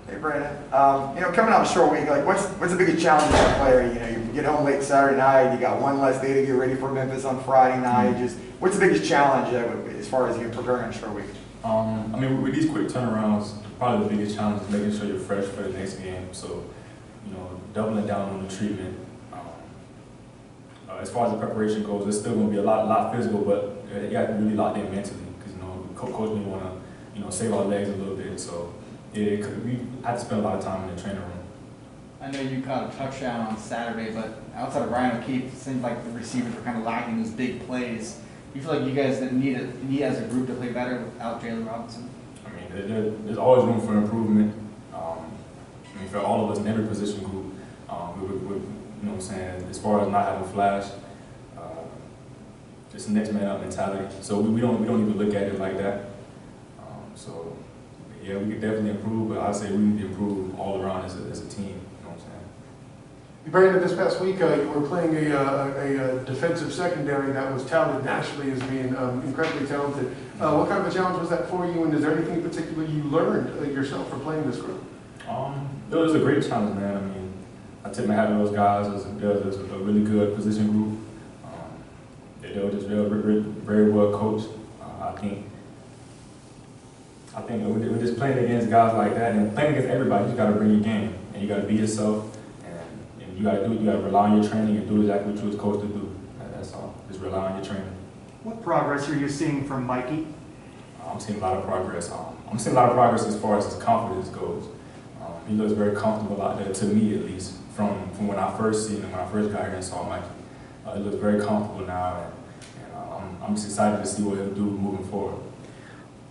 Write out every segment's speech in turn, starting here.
Hey Brandon, coming out of short week, like what's the biggest challenge as a player? You get home late Saturday night, you got one less day to get ready for Memphis on Friday night. Just what's the biggest challenge as far as you preparing on a short week? With these quick turnarounds, probably the biggest challenge is making sure you're fresh for the next game. So, doubling down on the treatment. As far as the preparation goes, it's still going to be a lot physical, but you got to be really locked in mentally because coach may want to save our legs a little bit. So we had to spend a lot of time in the training room. I know you caught a touchdown on Saturday, but outside of Ryan O'Keefe, it seems like the receivers were kind of lacking those big plays. Do you feel like you guys need as a group to play better without Jalen Robinson? There's always room for improvement. For all of us in every position group, as far as not having flash, just next man up mentality. So we don't even look at it like that. We could definitely improve, but I'd say we need to improve all around as a team. You know what I'm saying? Brandon, this past week you were playing a defensive secondary that was touted nationally as being incredibly talented. What kind of a challenge was that for you, and is there anything in particular you learned yourself from playing this group? It was a great challenge, man. I tip my hat to those guys. It was a really good position group. They were just very well coached. I think we're just playing against guys like that and playing against everybody. You just got to bring your game and you got to be yourself and you got to rely on your training and do exactly what you was coached to do. That's all. Just rely on your training. What progress are you seeing from Mikey? I'm seeing a lot of progress. I'm seeing a lot of progress as far as his confidence goes. He looks very comfortable out there, to me at least, from when I first seen him, when I first got here and saw Mikey. He looks very comfortable now, and I'm just excited to see what he'll do moving forward.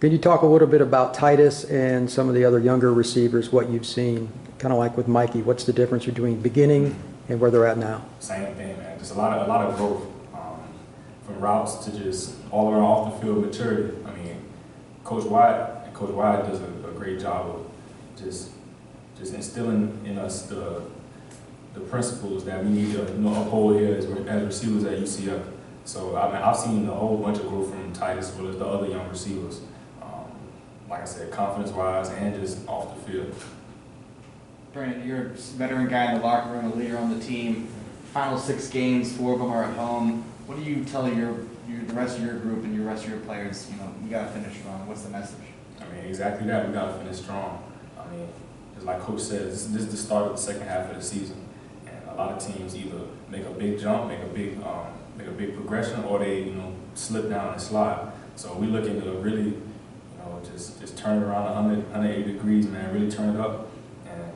Can you talk a little bit about Titus and some of the other younger receivers, what you've seen, kind of like with Mikey? What's the difference between beginning and where they're at now? Same thing, man. Just a lot of growth, from routes to just all around off the field maturity. Coach Wyatt does a great job of just instilling in us the principles that we need to uphold here as receivers at UCF. So I've seen a whole bunch of growth from Titus as well as the other young receivers. Like I said, confidence-wise and just off the field. Brandon, you're a veteran guy in the locker room, a leader on the team. Final 6 games, 4 of them are at home. What do you tell the rest of your group and your rest of your players? We got to finish strong. What's the message? Exactly that. We got to finish strong. Just like Coach says, this is the start of the second half of the season, and a lot of teams either make a big jump, make a big progression, or they slip down and slide. So we looking to really just turn it around 180 degrees, man. Really turn it up, and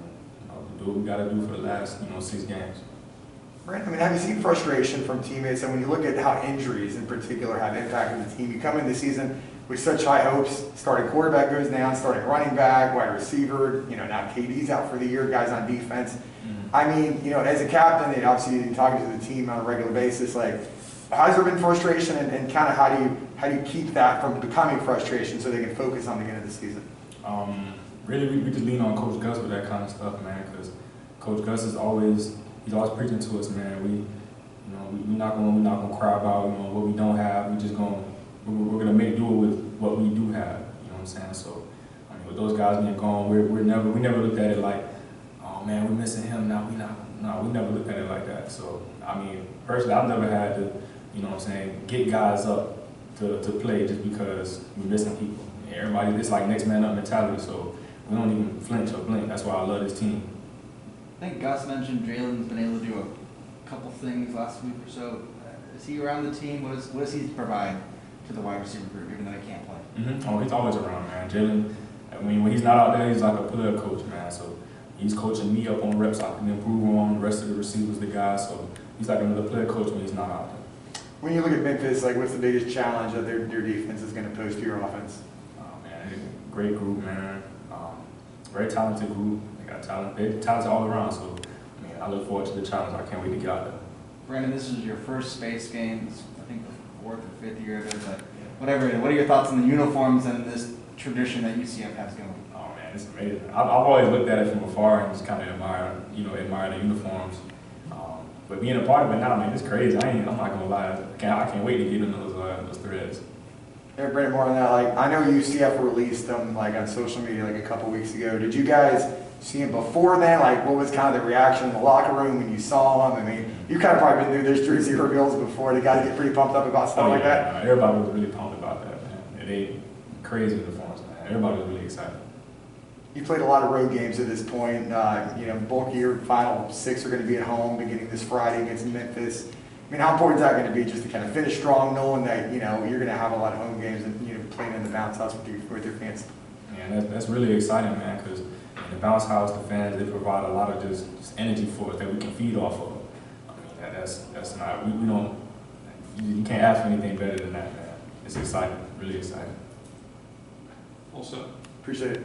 do what we got to do for the last 6 games. Brandon, have you seen frustration from teammates? And when you look at how injuries in particular have impacted the team, you come into the season with such high hopes. Starting quarterback goes down, starting running back, wide receiver. Now KD's out for the year. Guys on defense. As a captain, and obviously you're talking to the team on a regular basis, has there been frustration, and kind of how do you keep that from becoming frustration so they can focus on the end of the season? Really, we just lean on Coach Gus with that kind of stuff, man, because Coach Gus is always preaching to us, man. We're not gonna cry about what we don't have. We're gonna make do with what we do have. You know what I'm saying? So with those guys being gone, we never looked at it like, oh man, we're missing him now. We never looked at it like that. So personally, I've never had to get guys up to play just because we're missing people. Everybody, it's like next man up mentality. So we don't even flinch or blink. That's why I love this team. I think Gus mentioned Jalen's been able to do a couple things last week or so. Is he around the team? What does he provide to the wide receiver group, even though he can't play? Oh, he's always around, man. Jalen, when he's not out there, he's like a player coach, man. So he's coaching me up on reps. I can improve on the rest of the receivers, the guys. So he's like another player coach when he's not out there. When you look at Memphis, what's the biggest challenge that their defense is going to pose to your offense? Oh man, great group, man. Very talented group. They got talent. They're talented all around. So I look forward to the challenge. I can't wait to get out there. Brandon, this is your first space game. It's, I think, the 4th or 5th year of it, but whatever. What are your thoughts on the uniforms and this tradition that UCF has going? Oh man, it's amazing. I've always looked at it from afar and just kind of admire the uniforms. But being a part of it now, man, it's crazy. I'm not gonna lie. I can't wait to get in those threads. Yeah, Brandon, more on that. Like, I know UCF released them like on social media like a couple weeks ago. Did you guys see him before then? Like, what was kind of the reaction in the locker room when you saw him? I mean, you kind of probably been through those jersey reveals before. The guys get pretty pumped up about stuff like that. Everybody was really pumped about that, man. And they crazy uniforms, man. Everybody was really excited. You played a lot of road games at this point. You know, bulk of your final 6 are going to be at home beginning this Friday against Memphis. I mean, how important is that going to be just to kind of finish strong, knowing that, you know, you're going to have a lot of home games and, you know, playing in the bounce house with your fans? Man, that's really exciting, man, because in the bounce house, the fans, they provide a lot of just energy for us that we can feed off of. I mean, that's not, we don't, you can't ask for anything better than that, man. It's exciting, really exciting. Also. Appreciate it.